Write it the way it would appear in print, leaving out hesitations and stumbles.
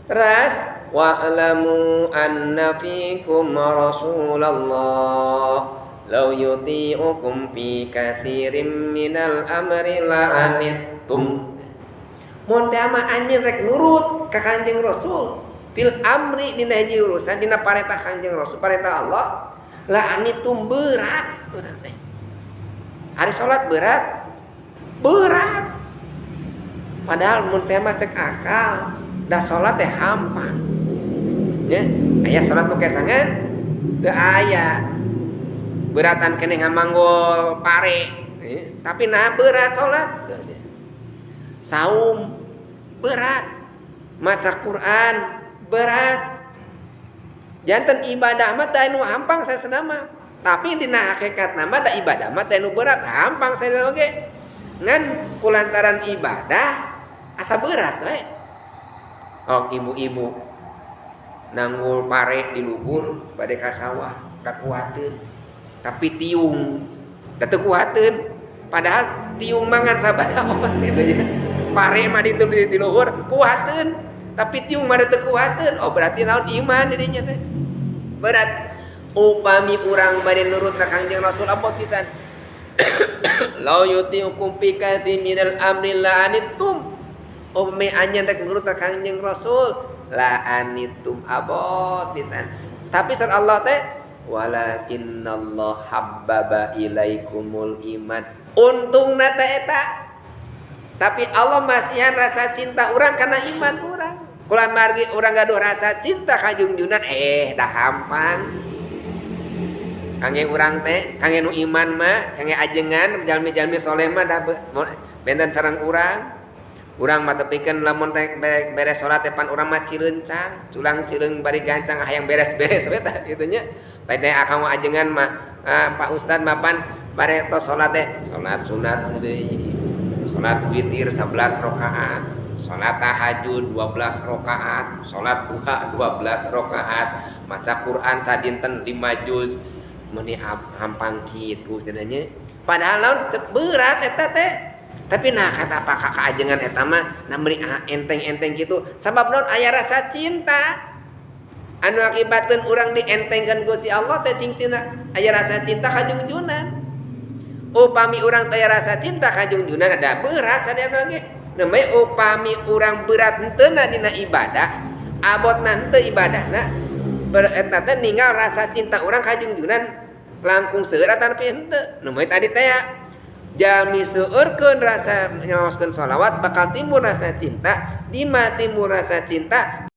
Terus wa'lamu anna fikum Rasulullah law yuti'ukum fi katsirin minal amri la'anittum. Mun teh mah anjeun rek nurut ka Kanjeng Rasul fil amri dina hiji urusan dina paretah Kanjeng Rasul, paretah Allah, la'anittum berat urang teh. Hari salat berat. Padahal mun teh mah cek akal, da salat teh hampang. Ya, aya salat nu kesangan teu aya. Beratan keneh ngamanggol pare, tapi nah berat salat. Saum berat, maca Quran berat. Janten ibadah mah teh nu hampang saesana mah. Tapi dina hakikatna mah da ibadah mah teh nu berat, hampang saesana oge. Ngan kulantaran ibadah asa berat we. Oh, ibu-ibu nanggul pare di luhur bade ka sawah, kakuateun. Tapi tiung da teu kuateun. Padahal tiung mangan sabada ongkos kitu nya. Pare mah di luhur kuateun, tapi tiung mah teu kuateun. Oh, berarti naon iman di dinya teh. Berat. Upami urang bade nurut ka Kanjeng Rasul apa pisan? Law yutiukum fi katsirin minal amri la'anittum. Upami anjeun rek nurut ka Kanjeng Rasul, la'anittum abot pisan. Tapi sar Allah teh walakinnallah habbaba ilaikumul iman. Untungna teh eta. Tapi Allah masihan rasa cinta urang kana iman urang. Kulan margi urang gaduh rasa cinta ka junjunan dah hampang. Kangge urang teh, kangge nu iman mah, kangge ajengan jalmi-jalmi soleh mah da benten sareng urang. Urang mah tepikeun lamun beres salat teh pan urang mah cireuncang, culang cileung bari gancang hayang beres-beres we tah kitu nya. Lain teh akang ajengan mah Pak Ustad mah pan bare tos salat teh, salat sunat deui. Salat witir 11 rakaat, salat tahajud 12 rakaat, salat duha 12 rakaat, maca Quran sadinten 5 juz. Meni hampang kitu cenanya. Padahal laun berat eta teh. Tapi nah kata apa kaajengan eta mah namri enteng-enteng kitu. Sabab naon aya rasa cinta. Anu akibatkeun urang dientengkeun Gusti Allah teh cing tina aya rasa cinta ka junjunan. Upami urang teh aya rasa cinta ka junjunan ada berat sadayana ge. Namanya upami urang berat henteu dina ibadah, abotna henteu ibadahna. Eta teh ninggal rasa cinta urang ka junjunan langkung seueur tapi henteu. Nu tadi teh jalmi seueurkeun rasa nyaoskeun shalawat bakal timbul rasa cinta, di mah timbul rasa cinta